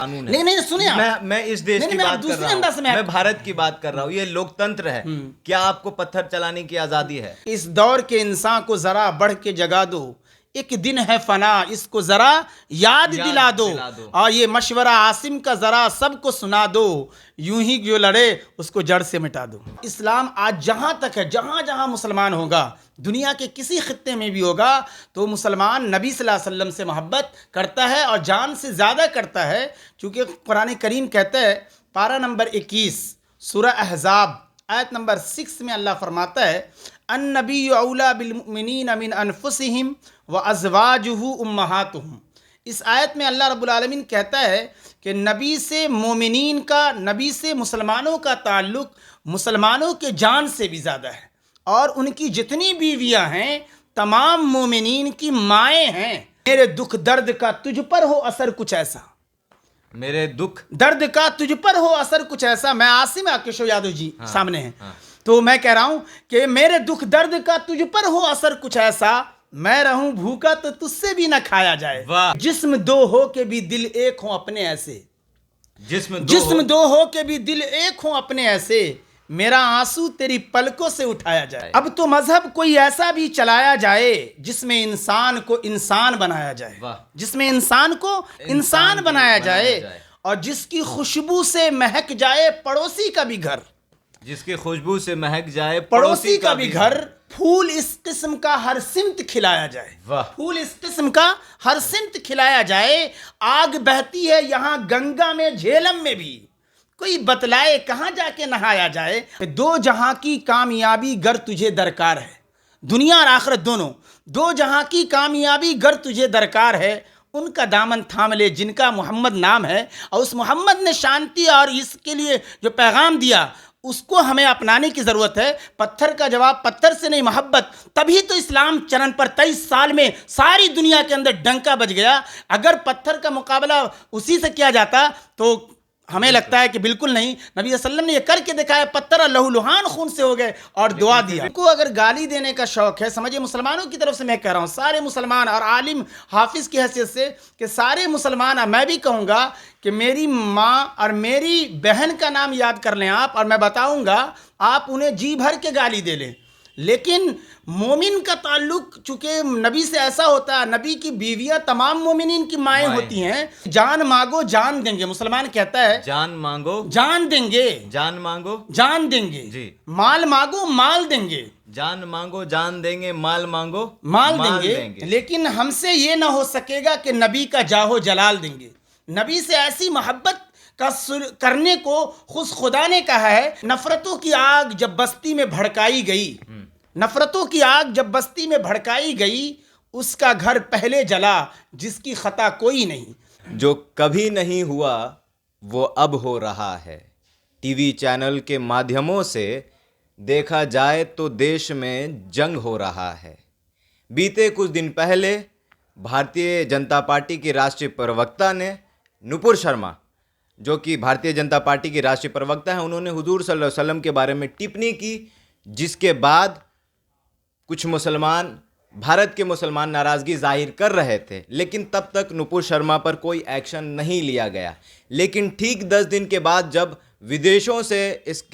कानून है। नहीं नहीं सुनिए आप। मैं इस देश की बात कर रहा हूँ, मैं भारत की बात कर रहा हूँ। ये लोकतंत्र है। क्या आपको पत्थर चलाने की आजादी है? इस दौर के इंसान को जरा बढ़ के जगा दो, एक दिन है फना, इसको जरा याद दिला दो। और ये मशवरा आसिम का जरा सबको सुना दो, यूं ही जो लड़े उसको जड़ से मिटा दो। इस्लाम आज जहां तक है, जहां जहां मुसलमान होगा, दुनिया के किसी खित्ते में भी होगा, तो मुसलमान नबी सल्लल्लाहु अलैहि वसल्लम से मोहब्बत करता है और जान से ज़्यादा करता है। क्योंकि कुरान करीम कहता है, पारा नंबर 21 सूरह अहज़ाब आयत नंबर 6 में अल्लाह फरमाता है, अन नबी औला बिल मुमिनीन मिन अनफुसिहिम व अज़वाजुहु उम्महातुहुम। इस आयत में अल्लाह रब्बुल आलमीन कहता है कि नबी से मोमिनीन का, नबी से मुसलमानों का ताल्लुक़ मुसलमानों के जान से भी ज़्यादा है, और उनकी जितनी बीवियां हैं तमाम मोमिनीन की माएँ हैं। मेरे दुख दर्द का तुझ पर हो असर कुछ ऐसा, मेरे दुख दर्द का तुझ पर हो असर कुछ ऐसा। मैं आसिम किशोर यादव जी सामने हैं। तो मैं कह रहा हूं कि मेरे दुख दर्द का तुझ पर हो असर कुछ ऐसा, मैं रहूं भूखा तो तुझसे भी ना खाया जाए। जिस्म दो हो के भी दिल एक हो अपने ऐसे, जिस्म दो हो के भी दिल एक हो अपने ऐसे, मेरा आंसू तेरी पलकों से उठाया जाए। अब तो मजहब कोई ऐसा भी चलाया जाए जिसमें इंसान को इंसान बनाया जाए, जिसमें इंसान को इंसान बनाया जाए, और जिसकी खुशबू से महक जाए पड़ोसी का भी घर, जिसकी खुशबू से महक जाए पड़ोसी का भी घर। फूल इस किस्म का हर सिमत खिलाया जाए, फूल इस किस्म का हर सिमत खिलाया जाए। आग बहती है यहाँ गंगा में झेलम में भी, कोई बतलाए कहाँ जाके नहाया जाए। दो जहां की कामयाबी गर तुझे दरकार है, दुनिया और आखिरत दोनों, दो जहां की कामयाबी गर तुझे दरकार है, उनका दामन थाम ले जिनका मोहम्मद नाम है। और उस मोहम्मद ने शांति और इसके लिए जो पैगाम दिया, उसको हमें अपनाने की ज़रूरत है। पत्थर का जवाब पत्थर से नहीं, मोहब्बत। तभी तो इस्लाम चरण पर 23 साल में सारी दुनिया के अंदर डंका बज गया। अगर पत्थर का मुकाबला उसी से किया जाता तो हमें लगता है कि बिल्कुल नहीं। नबी वसल्लम ने ये करके दिखाया, पत्थर लहूलुहान खून से हो गए और दुआ दिया। उनको अगर गाली देने का शौक है, समझिए मुसलमानों की तरफ से मैं कह रहा हूँ, सारे मुसलमान और आलिम हाफिज की हैसियत से कि सारे मुसलमान, मैं भी कहूँगा कि मेरी माँ और मेरी बहन का नाम याद कर लें आप, और मैं बताऊँगा आप उन्हें जी भर के गाली दे लें, लेकिन मोमिन का ताल्लुक चूंकि नबी से ऐसा होता है, नबी की बीवियां तमाम मोमिनीन की माएँ होती हैं। जान मांगो जान देंगे, मुसलमान कहता है जान मांगो जान देंगे, जान मांगो जान देंगे जी। माल मांगो माल देंगे, जान मांगो जान देंगे, माल मांगो माल देंगे। लेकिन हमसे ये ना हो सकेगा कि नबी का जाहो जलाल देंगे। नबी से ऐसी मोहब्बत का करने को खुदा ने कहा है। नफरतों की आग जब बस्ती में भड़काई गई, नफरतों की आग जब बस्ती में भड़काई गई, उसका घर पहले जला जिसकी खता कोई नहीं। जो कभी नहीं हुआ वो अब हो रहा है। टीवी चैनल के माध्यमों से देखा जाए तो देश में जंग हो रहा है। बीते कुछ दिन पहले भारतीय जनता पार्टी की राष्ट्रीय प्रवक्ता ने, नुपुर शर्मा, जो कि भारतीय जनता पार्टी की राष्ट्रीय प्रवक्ता हैं, उन्होंने हुजूर सल्लल्लाहु अलैहि वसल्लम के बारे में टिप्पणी की, जिसके बाद कुछ मुसलमान, भारत के मुसलमान नाराज़गी जाहिर कर रहे थे, लेकिन तब तक नुपुर शर्मा पर कोई एक्शन नहीं लिया गया। लेकिन ठीक 10 दिन के बाद जब विदेशों से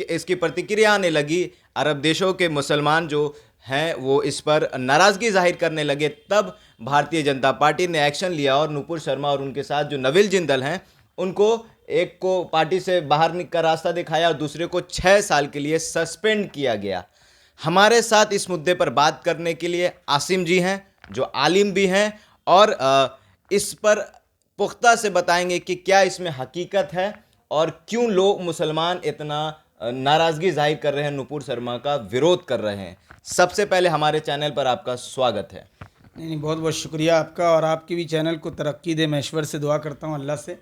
इसकी प्रतिक्रिया आने लगी, अरब देशों के मुसलमान जो हैं वो इस पर नाराज़गी जाहिर करने लगे, तब भारतीय जनता पार्टी ने एक्शन लिया और नुपुर शर्मा और उनके साथ जो नविल जिंदल हैं, उनको एक को पार्टी से बाहर का रास्ता दिखाया और दूसरे को 6 साल के लिए सस्पेंड किया गया। हमारे साथ इस मुद्दे पर बात करने के लिए आसिम जी हैं, जो आलिम भी हैं, और इस पर पुख्ता से बताएंगे कि क्या इसमें हकीकत है और क्यों लोग मुसलमान इतना नाराज़गी जाहिर कर रहे हैं, नुपुर शर्मा का विरोध कर रहे हैं। सबसे पहले हमारे चैनल पर आपका स्वागत है। नहीं, बहुत बहुत शुक्रिया आपका, और आपके भी चैनल को तरक्की दे, मैं ईश्वर से दुआ करता हूँ, अल्लाह से।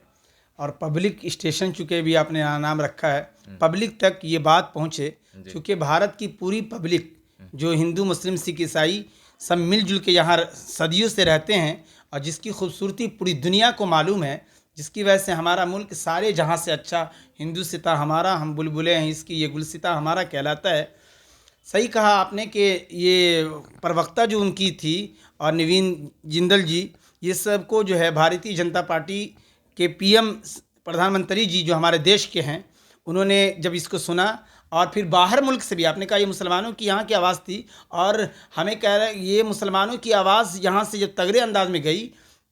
और पब्लिक स्टेशन चूँकि भी आपने नाम रखा है, पब्लिक तक ये बात पहुँचे, चूँकि भारत की पूरी पब्लिक जो हिंदू मुस्लिम सिख ईसाई सब मिलजुल के यहाँ सदियों से रहते हैं, और जिसकी खूबसूरती पूरी दुनिया को मालूम है, जिसकी वजह से हमारा मुल्क सारे जहाँ से अच्छा, हिंदू सिता हमारा, हम बुलबुलें हैं इसकी, ये गुलसिता हमारा कहलाता है। सही कहा आपने कि ये प्रवक्ता जो उनकी थी और नवीन जिंदल जी, ये सब को जो है भारतीय जनता पार्टी के पीएम प्रधानमंत्री जी जो हमारे देश के हैं, उन्होंने जब इसको सुना और फिर बाहर मुल्क से भी, आपने कहा ये मुसलमानों की यहाँ की आवाज़ थी और हमें कह रहे ये मुसलमानों की आवाज़ यहाँ से जब तगड़े अंदाज में गई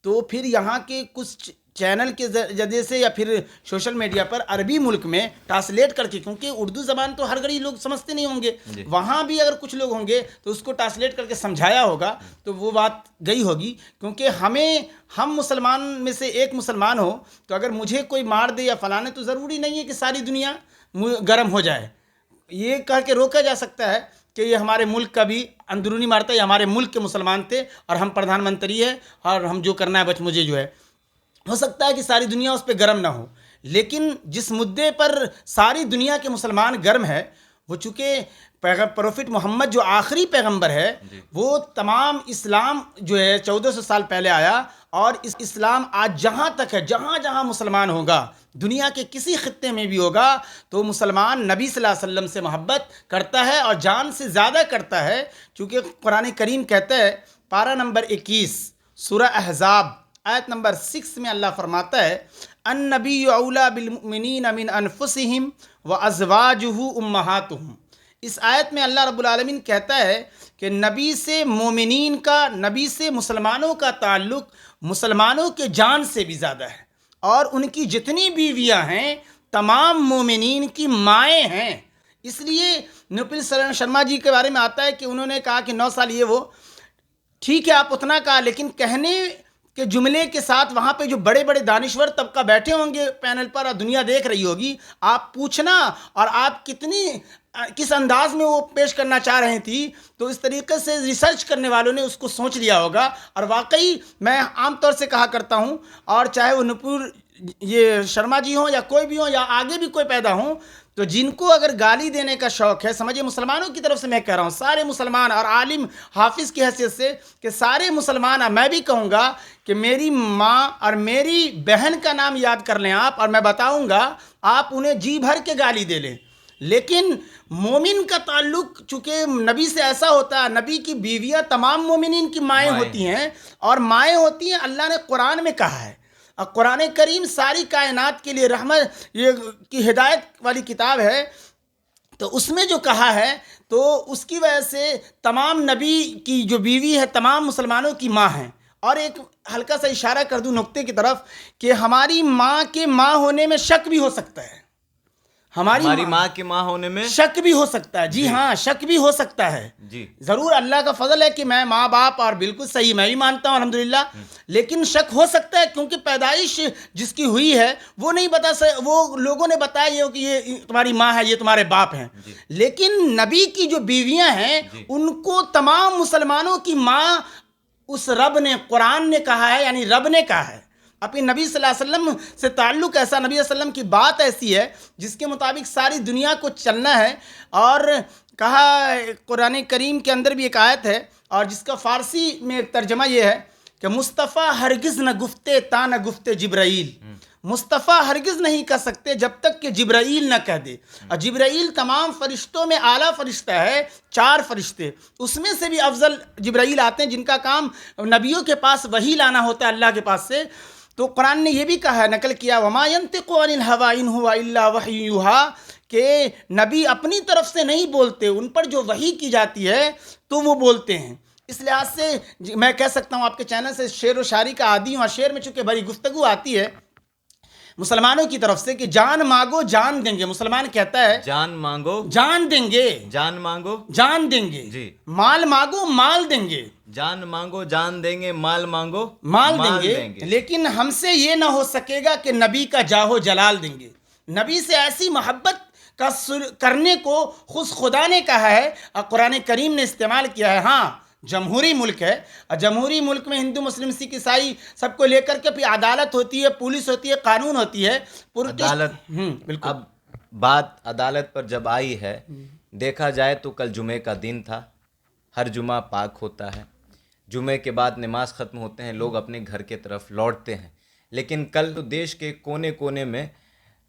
तो फिर यहाँ के कुछ चैनल के जरिए से या फिर सोशल मीडिया पर अरबी मुल्क में ट्रांसलेट करके, क्योंकि उर्दू ज़बान तो हर घड़ी लोग समझते नहीं होंगे, वहाँ भी अगर कुछ लोग होंगे तो उसको ट्रांसलेट करके समझाया होगा तो वो बात गई होगी। क्योंकि हम मुसलमान में से एक मुसलमान हो तो अगर मुझे कोई मार दे या फलाने तो ज़रूरी नहीं है कि सारी दुनिया गर्म हो जाए। ये कह के रोका जा सकता है कि ये हमारे मुल्क का भी अंदरूनी मारता है, ये हमारे मुल्क के मुसलमान थे और हम प्रधानमंत्री है और हम जो करना है बच मुझे जो है। हो सकता है कि सारी दुनिया उस पर गर्म ना हो, लेकिन जिस मुद्दे पर सारी दुनिया के मुसलमान गर्म है वो चूँकि प्रोफिट मोहम्मद जो आखिरी पैगंबर है वो तमाम इस्लाम जो है 1400 साल पहले आया और इस इस्लाम आज जहाँ तक है, जहाँ जहाँ मुसलमान होगा, दुनिया के किसी खित्ते में भी होगा तो मुसलमान नबी सल्लल्लाहु अलैहि वसल्लम से मोहब्बत करता है और जान से ज़्यादा करता है। चूँकि कुरान करीम कहता है पारा नंबर 21 सूरह अहज़ाब आयत नंबर 6 में अल्लाह फरमाता है अन नबी औला बिल मुमिनीन मिन अनफुसिहिम व अज़वाजुहु उम्महातुहुम। इस आयत में अल्लाह रब्बुल आलमीन कहता है कि नबी से मोमिनीन का, नबी से मुसलमानों का ताल्लुक़ मुसलमानों के जान से भी ज़्यादा है और उनकी जितनी बीवियां हैं तमाम मोमिनीन की माएँ हैं। इसलिए नुपुर शर्मा जी के बारे में आता है कि उन्होंने कहा कि 9 साल ये वो, ठीक है आप उतना कहा, लेकिन कहने के जुमले के साथ वहाँ पे जो बड़े बड़े दानिश्वर तबका बैठे होंगे पैनल पर और दुनिया देख रही होगी, आप पूछना और आप किस अंदाज में वो पेश करना चाह रही थी, तो इस तरीके से रिसर्च करने वालों ने उसको सोच लिया होगा। और वाकई मैं आम तौर से कहा करता हूँ, और चाहे वो नुपुर ये शर्मा जी हों या कोई भी हो या आगे भी कोई पैदा हों, तो जिनको अगर गाली देने का शौक़ है, समझिए मुसलमानों की तरफ से मैं कह रहा हूँ, सारे मुसलमान और आलिम हाफिज़ की हैसियत से कि सारे मुसलमान, मैं भी कहूँगा कि मेरी माँ और मेरी बहन का नाम याद कर लें आप, और मैं बताऊँगा आप उन्हें जी भर के गाली दे लें। लेकिन मोमिन का ताल्लुक़ चूँकि नबी से ऐसा होता है, नबी की बीवियाँ तमाम मोमिनीन की माएँ होती हैं और माएँ होती हैं, अल्लाह ने कुरान में कहा है। और कुरान करीम सारी कायनात के लिए रहमत ये की हिदायत वाली किताब है, तो उसमें जो कहा है तो उसकी वजह से तमाम नबी की जो बीवी है तमाम मुसलमानों की माँ हैं। और एक हल्का सा इशारा कर दूं नुक्ते की तरफ कि हमारी माँ के माँ होने में शक भी हो सकता है, हमारी माँ की माँ होने में शक भी हो सकता है। जी हाँ, शक भी हो सकता है जी, ज़रूर। अल्लाह का फजल है कि मैं माँ बाप और बिल्कुल सही मैं भी मानता हूँ अल्हम्दुलिल्लाह, लेकिन शक हो सकता है क्योंकि पैदाइश जिसकी हुई है वो नहीं बता वो लोगों ने बताया ये कि ये तुम्हारी माँ है, ये तुम्हारे बाप हैं, लेकिन नबी की जो बीवियाँ हैं उनको तमाम मुसलमानों की माँ उस रब ने, कुरान ने कहा है, यानी रब ने कहा है। अपनी नबी सल्लल्लाहु अलैहि वसल्लम से ताल्लुक़ ऐसा, नबी सल्लल्लाहु अलैहि वसल्लम की बात ऐसी है जिसके मुताबिक सारी दुनिया को चलना है। और कहा कुरान करीम के अंदर भी एक आयत है और जिसका फ़ारसी में तर्जमा ये है कि मुस्तफ़ा हरगिज़ न गुफ्ते ता न गुफ्ते जिब्राइल। मुस्तफ़ा हरगिज़ नहीं कह सकते जब तक कि जिब्राइल न कह दे। और जिब्राइल तमाम फरिश्तों में आला फरिश्ता है, 4 फरिश्ते, उसमें से भी अफजल जिब्राइल आते हैं जिनका काम नबियों के पास वही लाना होता है अल्लाह के पास से। तो कुरान ने यह भी कहा है, नकल किया, वमा यंतिक़ु अनिल हवा इन हुवा इल्ला वह्युन युहा, कि नबी अपनी तरफ से नहीं बोलते, उन पर जो वही की जाती है तो वो बोलते हैं। इस लिहाज से मैं कह सकता हूँ आपके चैनल से शेर व शायरी का आदी हूँ और शेर में चूँकि बड़ी गुफ्तगू आती है मुसलमानों की तरफ से कि जान मांगो जान देंगे। मुसलमान कहता है जान मांगो जान देंगे, जान मांगो जान देंगे जी, माल मांगो माल देंगे, जान मांगो जान देंगे, माल मांगो माल देंगे, लेकिन हमसे ये ना हो सकेगा कि नबी का जाहो जलाल देंगे। नबी से ऐसी मोहब्बत का करने को खुद खुदा ने कहा है और कुरान करीम ने इस्तेमाल किया है। हाँ, जमहूरी मुल्क है और जमहूरी मुल्क में हिंदू मुस्लिम सिख ईसाई सबको लेकर के फिर अदालत होती है, पुलिस होती है, कानून होती है, अदालत। बिल्कुल। अब बात अदालत पर जब आई है, देखा जाए तो कल जुमे का दिन था, हर जुमा पाक होता है, जुमे के बाद नमाज ख़त्म होते हैं, लोग अपने घर के तरफ लौटते हैं। लेकिन कल तो देश के कोने कोने में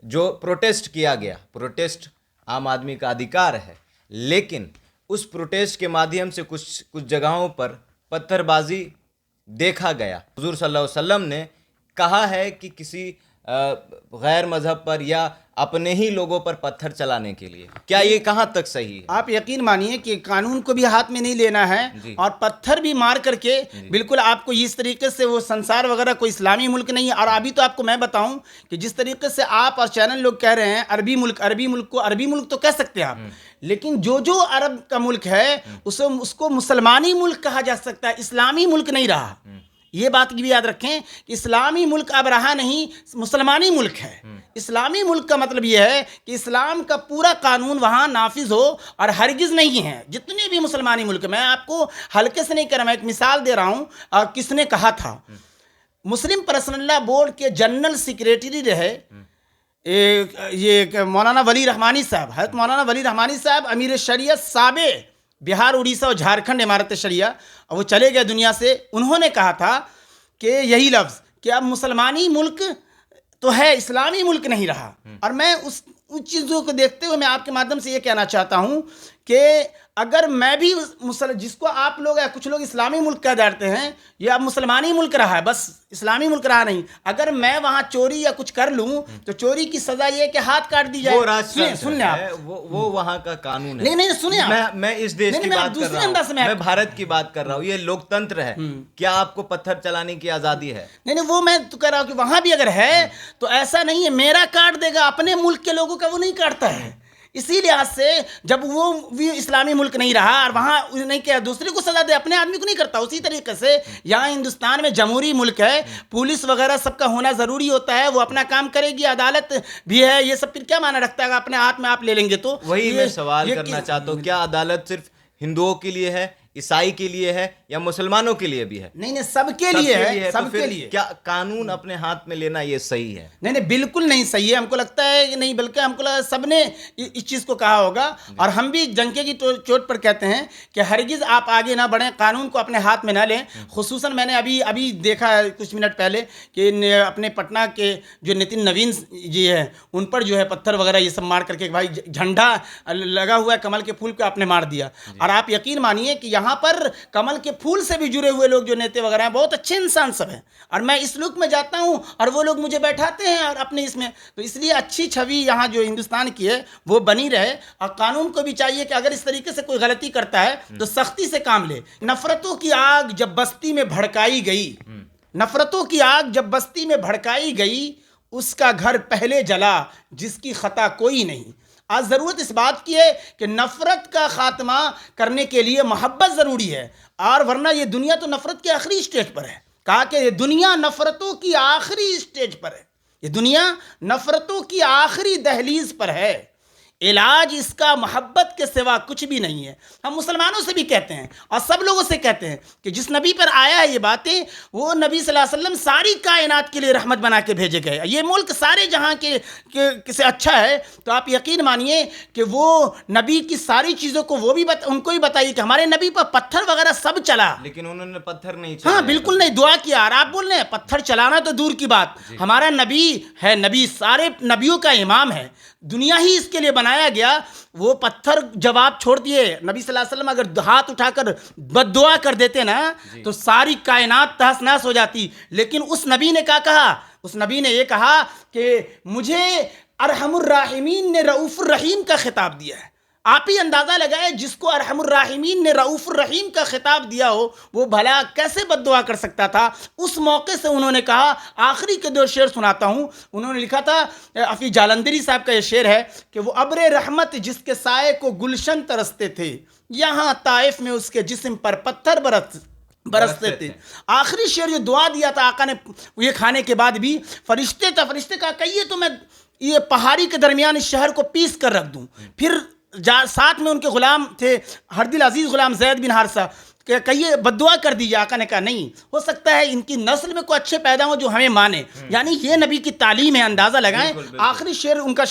जो प्रोटेस्ट किया गया, प्रोटेस्ट आम आदमी का अधिकार है, लेकिन उस प्रोटेस्ट के माध्यम से कुछ जगहों पर पत्थरबाजी देखा गया। हुजूर सल्लल्लाहु अलैहि वसल्लम ने कहा है कि किसी गैर मजहब पर या अपने ही लोगों पर पत्थर चलाने के लिए? क्या ये कहाँ तक सही है? आप यकीन मानिए कि कानून को भी हाथ में नहीं लेना है और पत्थर भी मार करके बिल्कुल आपको इस तरीके से वो संसार वगैरह कोई इस्लामी मुल्क नहीं है। और अभी तो आपको मैं बताऊं कि जिस तरीके से आप और चैनल लोग कह रहे हैं अरबी मुल्क को अरबी मुल्क तो कह सकते हैं आप, लेकिन जो अरब का मुल्क है उसको मुसलमानी मुल्क कहा जा सकता है, इस्लामी मुल्क नहीं रहा। ये बात भी याद रखें कि इस्लामी मुल्क अब रहा नहीं, मुसलमानी मुल्क है। इस्लामी मुल्क का मतलब यह है कि इस्लाम का पूरा कानून वहाँ नाफिज हो और हरगिज़ नहीं है। जितने भी मुसलमानी मुल्क, मैं आपको हल्के से नहीं कर रहा, मैं एक मिसाल दे रहा हूँ। किसने कहा था, मुस्लिम पर्सनल लॉ बोर्ड के जनरल सेक्रेटरी रहे ये मौलाना वली रहमानी साहब, हज़रत मौलाना वली रहमानी साहब अमीर शरीयत साबे बिहार, उड़ीसा और झारखंड इमारत शरिया, और वो चले गए दुनिया से। उन्होंने कहा था कि यही लफ्ज़ कि अब मुसलमानी मुल्क तो है, इस्लामी मुल्क नहीं रहा। और मैं उस चीज़ों को देखते हुए मैं आपके माध्यम से ये कहना चाहता हूँ कि अगर मैं भी जिसको आप लोग या कुछ लोग इस्लामी मुल्क कह डालते हैं, ये अब मुसलमानी मुल्क रहा है, बस इस्लामी मुल्क रहा नहीं। अगर मैं वहाँ चोरी या कुछ कर लूँ तो चोरी की सजा ये कि हाथ काट दी जाए। सुनिए आप, वो वहाँ का कानून है। नहीं सुनिए, मैं इस देश की बात कर रहा हूँ, मैं भारत की बात कर रहा हूँ। ये लोकतंत्र है, क्या आपको पत्थर चलाने की आज़ादी है? नहीं, वो मैं तो कह रहा हूँ कि वहाँ भी अगर है तो ऐसा नहीं है मेरा काट देगा, अपने मुल्क के लोगों का वो नहीं काटता है। इसी लिहाज से जब वो भी इस्लामी मुल्क नहीं रहा और वहाँ नहीं किया, दूसरे को सजा दे, अपने आदमी को नहीं करता। उसी तरीके से यहाँ हिंदुस्तान में जमहूरी मुल्क है, पुलिस वगैरह सबका होना ज़रूरी होता है, वो अपना काम करेगी, अदालत भी है, ये सब फिर क्या माना रखता है अपने हाथ में आप ले लेंगे तो? वही मैं सवाल करना चाहता हूँ, क्या अदालत सिर्फ हिंदुओं के लिए है, ईसाई के लिए है या मुसलमानों के लिए भी है? नहीं, सबके लिए है, सबके लिए। क्या कानून अपने हाथ में लेना ये सही है? नहीं, बिल्कुल नहीं सही है। हमको लगता है कि नहीं, बल्कि हमको लगता है सबने इस चीज़ को कहा होगा और हम भी डंके की चोट पर कहते हैं कि हरगिज़ आप आगे ना बढ़ें, कानून को अपने हाथ में ना लें। खुसूसन मैंने अभी देखा है कुछ मिनट पहले कि अपने पटना के जो नितिन नवीन जी हैं उन पर जो है पत्थर वगैरह ये सब मार करके, भाई झंडा लगा हुआ है कमल के फूल को आपने मार दिया। और आप यकीन मानिए कि यहाँ पर कमल के फूल से भी जुड़े हुए लोग जो नेता वगैरह हैं बहुत अच्छे इंसान सब हैं, और मैं इस लुक में जाता हूँ और वो लोग मुझे बैठाते हैं और अपने इसमें, तो इसलिए अच्छी छवि यहाँ जो हिंदुस्तान की है वो बनी रहे। और कानून को भी चाहिए कि अगर इस तरीके से कोई गलती करता है तो सख्ती से काम ले। नफरतों की आग जब बस्ती में भड़काई गई, नफरतों की आग जब बस्ती में भड़काई गई, उसका घर पहले जला जिसकी खता कोई नहीं। आज ज़रूरत इस बात की है कि नफ़रत का ख़ात्मा करने के लिए मोहब्बत ज़रूरी है, और वरना ये दुनिया तो नफ़रत के आखिरी स्टेज पर है। कहा कि ये दुनिया नफ़रतों की आखिरी स्टेज पर है, ये दुनिया नफ़रतों की आखिरी दहलीज पर है। इलाज इसका मोहब्बत के सिवा कुछ भी नहीं है। हम मुसलमानों से भी कहते हैं और सब लोगों से कहते हैं कि जिस नबी पर आया है ये बातें, वो नबी सल्लल्लाहु अलैहि वसल्लम सारी कायनात के लिए रहमत बना के भेजे गए। ये मुल्क सारे जहां के से अच्छा है, तो आप यकीन मानिए कि वो नबी की सारी चीज़ों को वो भी उनको ही बताइए कि हमारे नबी पर पत्थर वगैरह सब चला, लेकिन उन्होंने पत्थर नहीं चलाया। हाँ, बिल्कुल नहीं, दुआ किया। और आप बोल रहे हैं पत्थर चलाना तो दूर की बात, हमारा नबी है, नबी सारे नबियों का इमाम है, दुनिया ही इसके लिए बनाया गया। वो पत्थर जब आप छोड़ दिए, नबी सल्लल्लाहु अलैहि वसल्लम अगर हाथ उठाकर बद्दुआ कर देते ना तो सारी कायनात तहस नहस हो जाती। लेकिन उस नबी ने क्या कहा? उस नबी ने ये कहा कि मुझे अरहमुर राहिमीन ने रऊफुर रहीम का खिताब दिया है। आप ही अंदाज़ा लगाए, जिसको अरहमुर राहिमीन ने रऊफुर रहीम का खिताब दिया हो वो भला कैसे बद्दुआ कर सकता था? उस मौके से उन्होंने कहा, आखिरी के 2 शेर सुनाता हूँ। उन्होंने लिखा था, अफ़ी जालंधरी साहब का ये शेर है कि वो अब्रे रहमत जिसके साए को गुलशन तरसते थे, यहाँ ताइफ में उसके जिस्म पर पत्थर बरसते थे। आखिरी शेर जो दुआ दिया था आका ने ये खाने के बाद भी, फरिश्ते का कहिए तो मैं ये पहाड़ी के दरमियान इस शहर को पीस कर रख दूँ। फिर साथ में उनके गुलाम थे हरदिल अजीज़ गुलाम जैद बिन हारिसा, कहिए बद्दुआ कर दीजिए। आका ने कहा नहीं, हो सकता है इनकी नस्ल में कोई अच्छे पैदा हो जो हमें माने। यानी ये नबी की तालीम है, अंदाज़ा लगाएं। आखिरी शेर उनका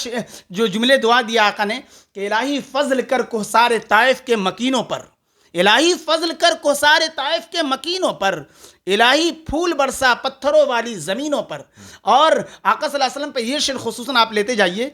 जो जुमले दुआ दिया आका ने कि इलाही फजल कर कोसारे ताइफ के मकीनों पर, इलाही फजल कर कोसारे ताइफ के मकीनों पर, इलाही फूल बरसा पत्थरों वाली ज़मीनों पर। और आका सल्लल्लाहु अलैहि वसल्लम पे ये शेर खुसूसन आप लेते जाइए।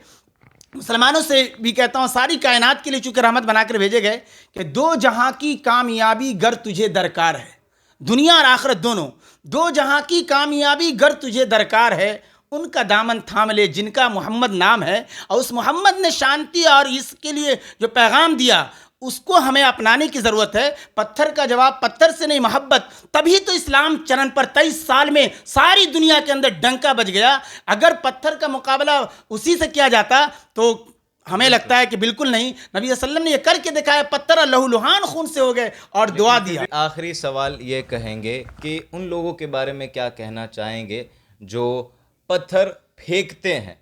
मुसलमानों से भी कहता हूँ, सारी कायनात के लिए चूँकि रहमत बनाकर भेजे गए कि 2 जहां की कामयाबी गर तुझे दरकार है, दुनिया और आखिरत दोनों, 2 जहां की कामयाबी गर तुझे दरकार है, उनका दामन थाम ले जिनका मोहम्मद नाम है, और उस मोहम्मद ने शांति और इसके लिए जो पैगाम दिया उसको हमें अपनाने की ज़रूरत है। पत्थर का जवाब पत्थर से नहीं, मोहब्बत। तभी तो इस्लाम चरण पर 23 साल में सारी दुनिया के अंदर डंका बज गया। अगर पत्थर का मुकाबला उसी से किया जाता तो हमें लगता है कि बिल्कुल नहीं। नबी वसल्लम ने ये करके दिखाया, पत्थर लहूलुहान खून से हो गए और दुआ दिया। आखिरी सवाल ये कहेंगे कि उन लोगों के बारे में क्या कहना चाहेंगे जो पत्थर फेंकते हैं?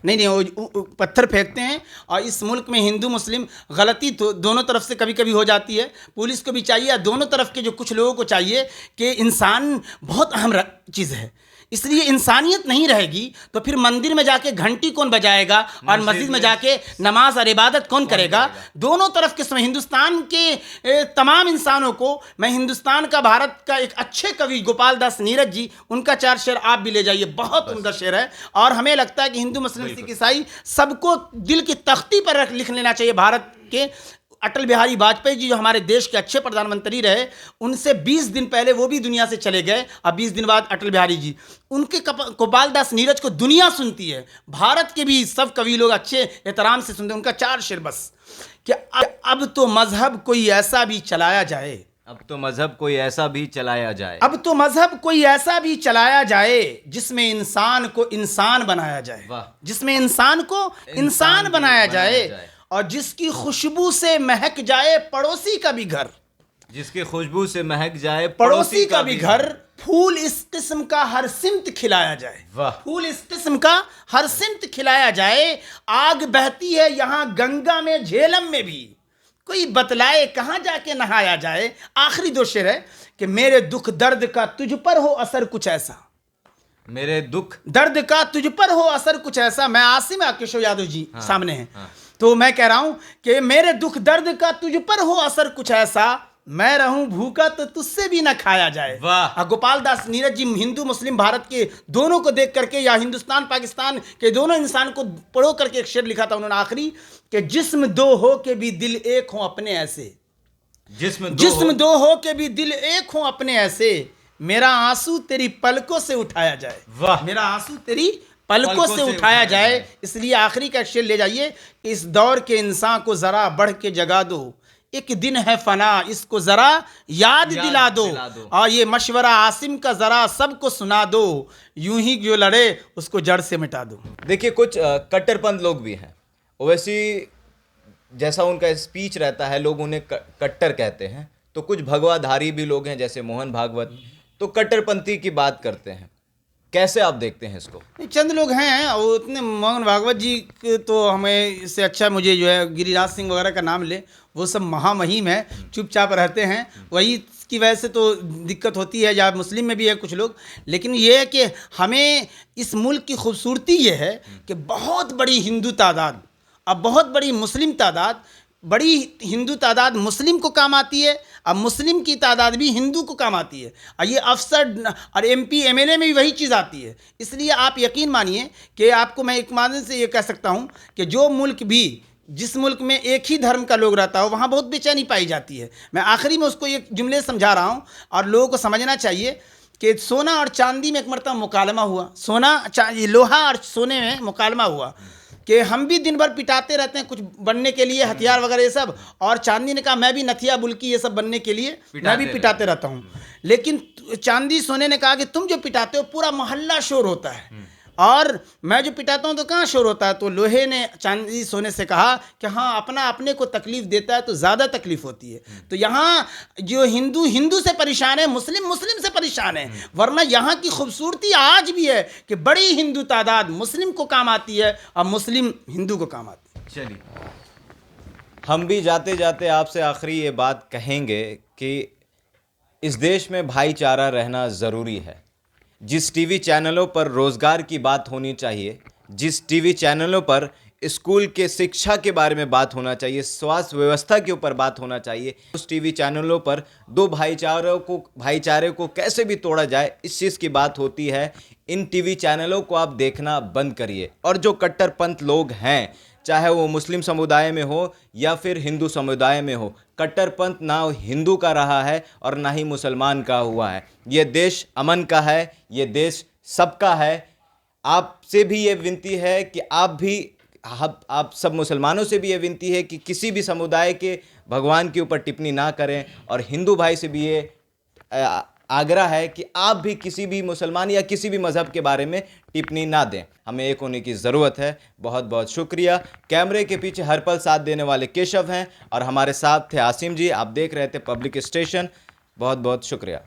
नहीं, वो पत्थर फेंकते हैं, और इस मुल्क में हिंदू मुस्लिम गलती तो दोनों तरफ से कभी कभी हो जाती है। पुलिस को भी चाहिए, दोनों तरफ के जो कुछ लोगों को चाहिए कि इंसान बहुत अहम चीज़ है। इसलिए इंसानियत नहीं रहेगी तो फिर मंदिर में जाके घंटी कौन बजाएगा और मस्जिद में जाके नमाज और इबादत कौन करेगा? दोनों तरफ के समय हिंदुस्तान के तमाम इंसानों को मैं हिंदुस्तान का, भारत का एक अच्छे कवि गोपाल दास नीरज जी, उनका 4 शेर आप भी ले जाइए, बहुत उम्दा शेर है। और हमें लगता है कि हिंदू मुस्लिम सिख ईसाई सबको दिल की तख्ती पर लिख लेना चाहिए। भारत के अटल बिहारी वाजपेयी जी जो हमारे देश के अच्छे प्रधानमंत्री रहे, उनसे 20 दिन पहले वो भी दुनिया से चले गए, और 20 दिन बाद अटल बिहारी जी। उनके गोपाल दास नीरज को दुनिया सुनती है, भारत के भी सब कवि लोग अच्छे एहतराम से सुनते हैं। उनका 4 शेर बस कि अब तो मजहब कोई ऐसा भी चलाया जाए, अब तो मजहब कोई ऐसा भी चलाया जाए, अब तो मजहब कोई ऐसा भी चलाया जाए जिसमें इंसान को इंसान बनाया जाए, जिसमें इंसान को इंसान बनाया जाए, और जिसकी खुशबू से महक जाए पड़ोसी का भी घर, जिसकी खुशबू से महक जाए पड़ोसी का भी घर। फूल इस किस्म का हर सिमत खिलाया जाए, फूल इस किस्म का हर सिमत खिलाया जाए। आग बहती है यहाँ गंगा में झेलम में भी, कोई बतलाए कहाँ जाके नहाया जाए। आखिरी 2 शेर है कि मेरे दुख दर्द का तुझ पर हो असर कुछ ऐसा, मेरे दुख दर्द का तुझ पर हो असर कुछ ऐसा। मैं आसिम किशोर यादव जी सामने हैं, तो मैं कह रहा हूं कि मेरे दुख दर्द का तुझ पर हो असर कुछ ऐसा, मैं रहूं भूखा तो तुझसे भी ना खाया जाए। गोपाल दास नीरज जी हिंदू मुस्लिम भारत के दोनों को देख करके, या हिंदुस्तान पाकिस्तान के दोनों इंसान को पढ़ो करके एक शेर लिखा था उन्होंने आखिरी, कि जिस्म 2 हो के भी दिल एक हो अपने ऐसे, जिस्म 2 हो के भी दिल एक हो अपने ऐसे, मेरा आंसू तेरी पलकों से उठाया जाए, मेरा आंसू तेरी पलकों से उठाया जाए। इसलिए आखिरी का शेर ले जाइए कि इस दौर के इंसान को जरा बढ़ के जगा दो, एक दिन है फना इसको जरा याद दिला दो, और ये मशवरा आसिम का जरा सबको सुना दो, यूं ही जो लड़े उसको जड़ से मिटा दो। देखिए, कुछ कट्टरपंथ लोग भी हैं, वैसी जैसा उनका स्पीच रहता है लोग उन्हें कट्टर कहते हैं, तो कुछ भगवाधारी भी लोग हैं जैसे मोहन भागवत, तो कट्टरपंथी की बात करते हैं। कैसे आप देखते हैं इसको? चंद लोग हैं, और उतने मोहन भागवत जी तो हमें इससे अच्छा मुझे जो है गिरिराज सिंह वगैरह का नाम ले, वो सब महामहिम है, चुपचाप रहते हैं, वही की वजह से तो दिक्कत होती है। या मुस्लिम में भी है कुछ लोग, लेकिन ये है कि हमें इस मुल्क की खूबसूरती ये है कि बहुत बड़ी हिंदू तादाद, अब बहुत बड़ी मुस्लिम तादाद, बड़ी हिंदू तादाद मुस्लिम को काम आती है, अब मुस्लिम की तादाद भी हिंदू को काम आती है, और ये अफसर और MP MLA में भी वही चीज़ आती है। इसलिए आप यकीन मानिए कि आपको मैं एक माध्यम से ये कह सकता हूँ कि जो मुल्क भी, जिस मुल्क में एक ही धर्म का लोग रहता हो, वहाँ बहुत बेचैनी पाई जाती है। मैं आखिरी में उसको एक जुमले समझा रहा हूँ, और लोगों को समझना चाहिए कि सोना और चांदी में एक मरतबा मुकालमा हुआ, लोहा और सोने में मुकालमा हुआ कि हम भी दिन भर पिटाते रहते हैं कुछ बनने के लिए, हथियार वगैरह ये सब, और चांदी ने कहा मैं भी नथिया बुल्की ये सब बनने के लिए मैं भी पिटाते रहता हूँ। लेकिन चांदी सोने ने कहा कि तुम जो पिटाते हो पूरा मोहल्ला शोर होता है, और मैं जो पिटाता हूँ तो कहाँ शोर होता है। तो लोहे ने चांदी सोने से कहा कि हाँ, अपना अपने को तकलीफ देता है तो ज़्यादा तकलीफ होती है। तो यहाँ जो हिंदू हिंदू से परेशान है, मुस्लिम मुस्लिम से परेशान है, वरना यहाँ की खूबसूरती आज भी है कि बड़ी हिंदू तादाद मुस्लिम को काम आती है और मुस्लिम हिंदू को काम आती है। चलिए, हम भी जाते जाते आपसे आखिरी ये बात कहेंगे कि इस देश में भाईचारा रहना ज़रूरी है। जिस टीवी चैनलों पर रोज़गार की बात होनी चाहिए, जिस टीवी चैनलों पर स्कूल के शिक्षा के बारे में बात होना चाहिए, स्वास्थ्य व्यवस्था के ऊपर बात होना चाहिए, उस टीवी चैनलों पर दो भाईचारे को कैसे भी तोड़ा जाए, इस चीज़ की बात होती है। इन टीवी चैनलों को आप देखना बंद करिए। और जो कट्टरपंथ लोग हैं, चाहे वो मुस्लिम समुदाय में हो या फिर हिंदू समुदाय में हो, कट्टरपंथ ना हिंदू का रहा है और ना ही मुसलमान का हुआ है। ये देश अमन का है, ये देश सबका है। आपसे भी ये विनती है कि आप सब मुसलमानों से भी ये विनती है कि किसी भी समुदाय के भगवान के ऊपर टिप्पणी ना करें, और हिंदू भाई से भी ये आग्रह है कि आप भी किसी भी मुसलमान या किसी भी मज़हब के बारे में टिप्पणी ना दें। हमें एक होने की ज़रूरत है। बहुत बहुत शुक्रिया। कैमरे के पीछे हर पल साथ देने वाले केशव हैं और हमारे साथ थे आसिम जी। आप देख रहे थे पब्लिक स्टेशन। बहुत बहुत शुक्रिया।